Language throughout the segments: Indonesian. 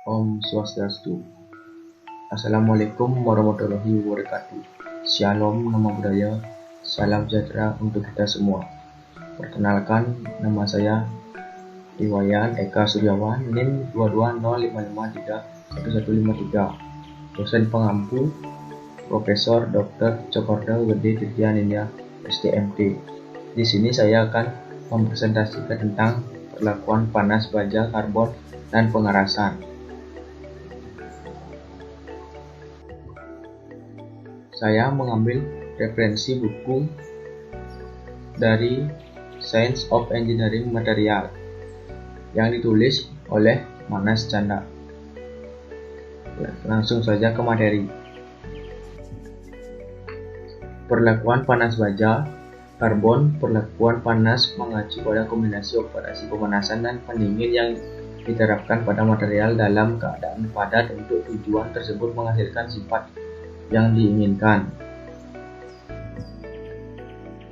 Om Swastiastu. Assalamualaikum warahmatullahi wabarakatuh. Shalom, nama budaya. Salam sejahtera untuk kita semua. Perkenalkan, nama saya Iwayan Eka Suryawan, NIM 220553153. Dosen pengampu Profesor Dr. Cokorda Gede Tirta Nindya STMT. Di sini saya akan mempresentasikan tentang perlakuan panas baja karbon dan pengerasan. Saya mengambil referensi buku dari Science of Engineering Material yang ditulis oleh Manas Canda. Langsung saja ke materi. Perlakuan panas baja karbon. Perlakuan panas mengacu pada kombinasi operasi pemanasan dan pendingin yang diterapkan pada material dalam keadaan padat untuk tujuan tersebut menghasilkan sifat yang diinginkan.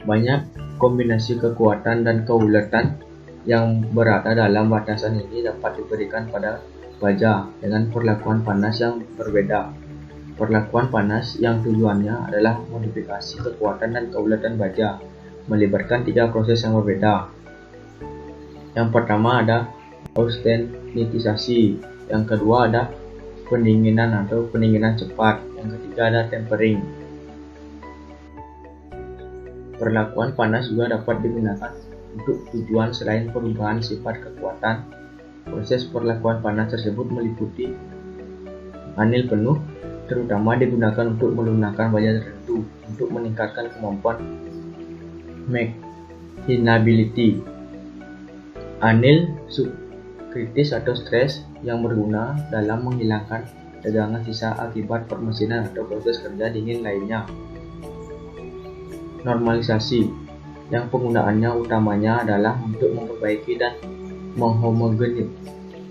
Banyak kombinasi kekuatan dan keulatan yang berada dalam batasan ini dapat diberikan pada baja dengan perlakuan panas yang berbeda. Perlakuan panas yang tujuannya adalah modifikasi kekuatan dan keulatan baja melibatkan 3 proses yang berbeda. Yang pertama ada austenitisasi, yang kedua ada pendinginan atau pendinginan cepat, yang ketiga ada tempering. Perlakuan panas juga dapat digunakan untuk tujuan selain perubahan sifat kekuatan. Proses perlakuan panas tersebut meliputi anil penuh, terutama digunakan untuk melunakkan baja tertentu untuk meningkatkan kemampuan machinability. Anil subkritis atau stres yang berguna dalam menghilangkan tegangan sisa akibat permesinan atau proses kerja dingin lainnya. Normalisasi, yang penggunaannya utamanya adalah untuk memperbaiki dan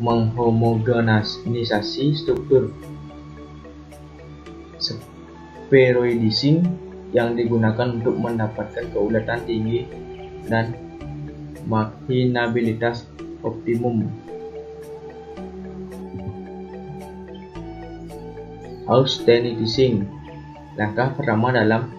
menghomogenisasi struktur. Spheroidizing, yang digunakan untuk mendapatkan keulatan tinggi dan machinabilitas optimum. Austenitizing, langkah pertama dalam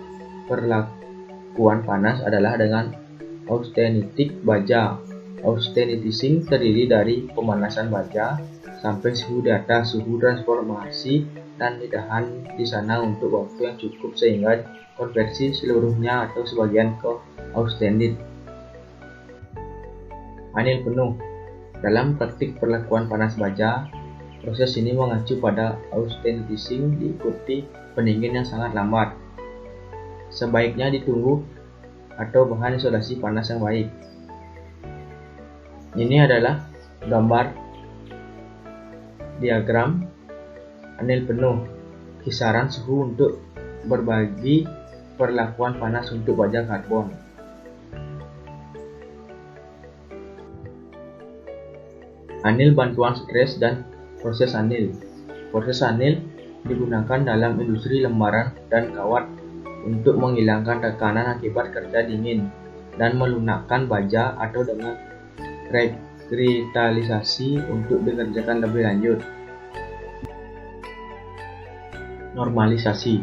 perlakuan panas adalah dengan austenitik baja. Austenitizing terdiri dari pemanasan baja sampai suhu di atas suhu transformasi dan ditahan di sana untuk waktu yang cukup sehingga konversi seluruhnya atau sebagian ke austenit. Anil penuh, dalam praktik perlakuan panas baja, proses ini mengacu pada austenitizing diikuti pendingin yang sangat lambat. Sebaiknya ditunggu atau bahan isolasi panas yang baik. Ini adalah gambar diagram anil penuh, kisaran suhu untuk berbagi perlakuan panas untuk baja karbon. Anil bantuan stres dan proses anil. Proses anil digunakan dalam industri lembaran dan kawat untuk menghilangkan tekanan akibat kerja dingin dan melunakkan baja atau dengan revitalisasi untuk dikerjakan lebih lanjut. Normalisasi.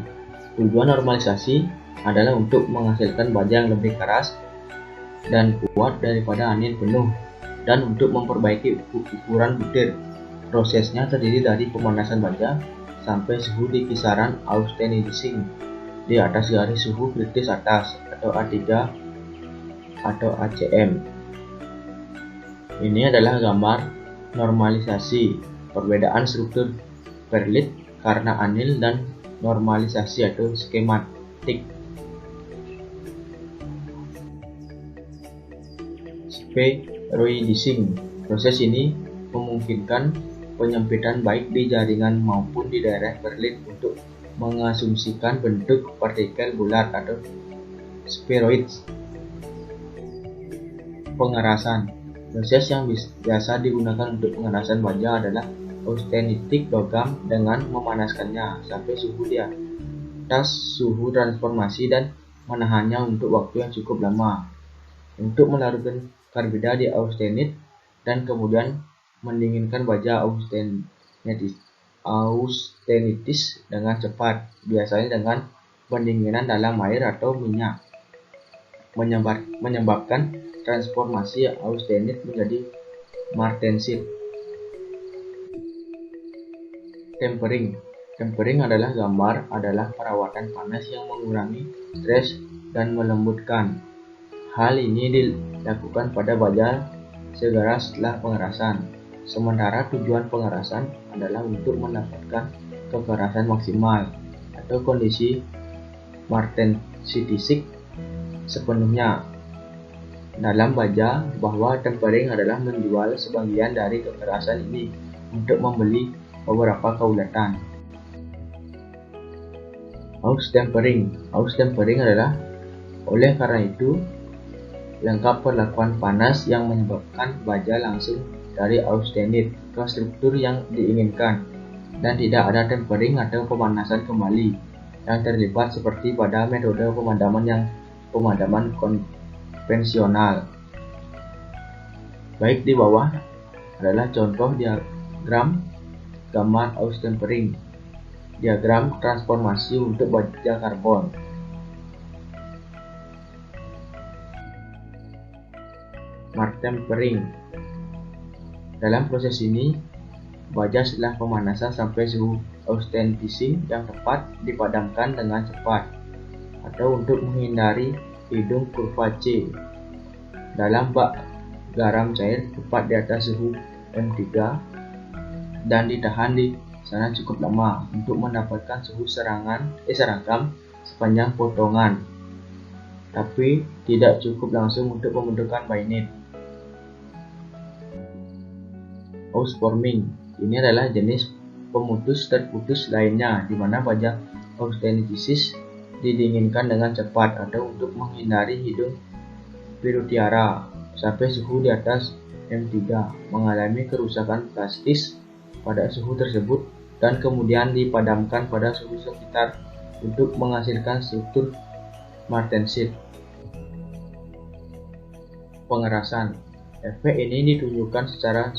Tujuan normalisasi adalah untuk menghasilkan baja yang lebih keras dan kuat daripada anil penuh dan untuk memperbaiki ukuran butir. Prosesnya terdiri dari pemanasan baja sampai suhu di kisaran austenitizing di atas garis suhu kritis atas atau A3 atau ACM. Ini adalah gambar normalisasi, perbedaan struktur perlit karena anil dan normalisasi atau skematik. Spheroidizing, proses ini memungkinkan penyempitan baik di jaringan maupun di daerah perlit untuk mengasumsikan bentuk partikel bulat atau spheroids. Pengerasan, proses yang biasa digunakan untuk pengerasan baja adalah austenitik logam dengan memanaskannya sampai suhu di atas suhu transformasi dan menahannya untuk waktu yang cukup lama untuk melarutkan karbida di austenit dan kemudian mendinginkan baja austenit. austenitis dengan cepat, biasanya dengan pendinginan dalam air atau minyak, menyebabkan transformasi austenit menjadi martensit. Tempering adalah perawatan panas yang mengurangi stres dan melembutkan. Hal ini dilakukan pada baja segera setelah pengerasan. Sementara tujuan pengerasan adalah untuk mendapatkan kekerasan maksimal atau kondisi martensitisik sepenuhnya. Dalam baja bahwa tempering adalah menjual sebagian dari kekerasan ini untuk membeli beberapa keulatan. Austempering adalah oleh karena itu lengkap perlakuan panas yang menyebabkan baja langsung dari austenit ke struktur yang diinginkan dan tidak ada tempering atau pemanasan kembali yang terlibat seperti pada metode pemadaman konvensional. Baik di bawah adalah contoh diagram gambar austempering. Diagram transformasi untuk baja karbon. Martempering. Dalam proses ini, baja setelah pemanasan sampai suhu austenitising yang tepat dipadamkan dengan cepat, atau untuk menghindari hidung kurva C dalam bak garam cair tepat di atas suhu M3 dan ditahan di sana cukup lama untuk mendapatkan suhu seragam sepanjang potongan, tapi tidak cukup langsung untuk pembentukan bainit. Ausforming. Ini adalah jenis pemutus terputus lainnya di mana baja austenitisis didinginkan dengan cepat atau untuk menghindari hidung pirutiara sampai suhu di atas M3 mengalami kerusakan plastis pada suhu tersebut dan kemudian dipadamkan pada suhu sekitar untuk menghasilkan struktur martensit. Pengerasan. Efek ini ditunjukkan secara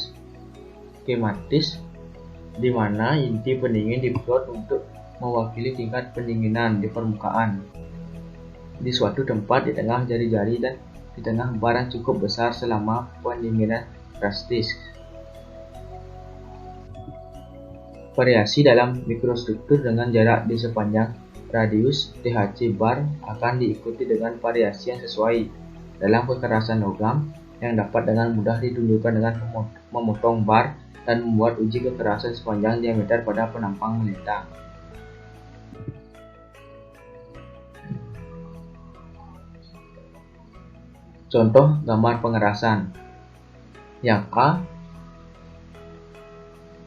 skematis di mana inti pendingin diplot untuk mewakili tingkat pendinginan di permukaan di suatu tempat di tengah jari-jari dan di tengah barang cukup besar selama pendinginan drastis. Variasi dalam mikrostruktur dengan jarak di sepanjang radius THC bar akan diikuti dengan variasi yang sesuai dalam kekerasan logam yang dapat dengan mudah ditunjukkan dengan memotong bar dan membuat uji kekerasan sepanjang diameter pada penampang melintang. Contoh gambar pengerasan. Yang A,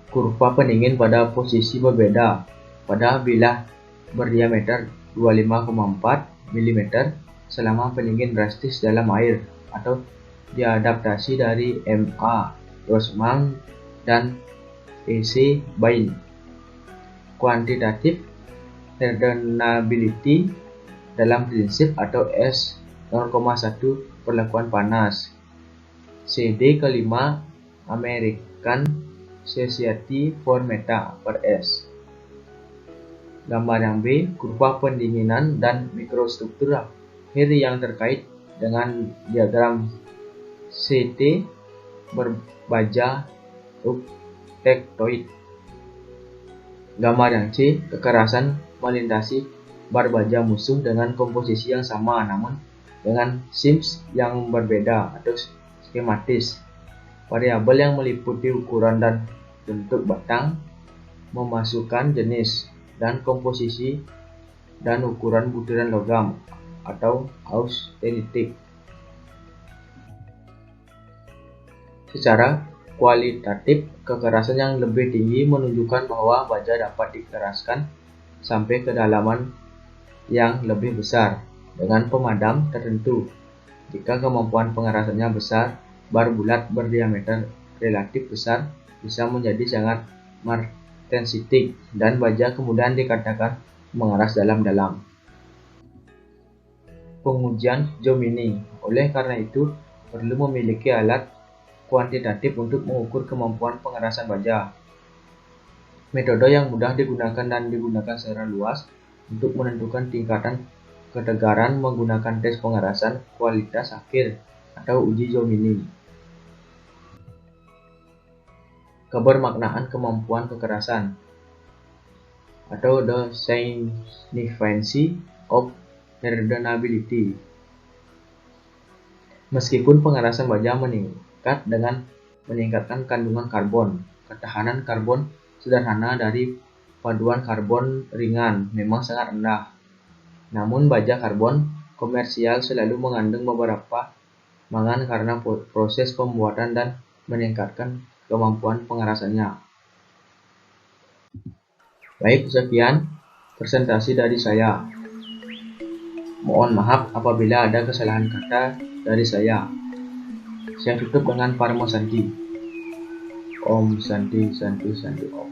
kurva pendingin pada posisi berbeda pada bilah berdiameter 25,4 mm selama pendingin drastis dalam air atau diadaptasi dari MA Grossman dan EC Bain. Kuantitatif hardenability dalam prinsip atau S 0,1 perlakuan panas. CD kelima American Society for Meta per S. Gambar yang B, kurva pendinginan dan mikrostruktur akhir yang terkait dengan diagram CT berbaja tektoid. Gambar yang C, kekerasan melintasi bar baja musuh dengan komposisi yang sama namun dengan sims yang berbeda atau skematis. Variabel yang meliputi ukuran dan bentuk batang, memasukkan jenis dan komposisi dan ukuran butiran logam atau austenitik. Secara kualitatif, kekerasan yang lebih tinggi menunjukkan bahwa baja dapat dikeraskan sampai kedalaman yang lebih besar dengan pemadam tertentu. Jika kemampuan pengerasannya besar, bar bulat berdiameter relatif besar bisa menjadi sangat martensitik dan baja kemudian dikatakan mengeras dalam-dalam. Pengujian Jomini. Oleh karena itu, perlu memiliki alat kuantitatif untuk mengukur kemampuan pengerasan baja. Metode yang mudah digunakan dan digunakan secara luas untuk menentukan tingkatan ketegaran menggunakan tes pengerasan kualitas akhir atau uji Jomini. Kebermaknaan kemampuan kekerasan atau the significancy of hardenability. Meskipun pengerasan baja meningkat dengan meningkatkan kandungan karbon, ketahanan karbon sederhana dari paduan karbon ringan memang sangat rendah. Namun baja karbon komersial selalu mengandung beberapa mangan karena proses pembuatan dan meningkatkan kemampuan pengerasannya. Baik, sekian presentasi dari saya. Mohon maaf apabila ada kesalahan kata dari saya. Saya tutup dengan Parmo Santi. Om Santi Santi Santi Om.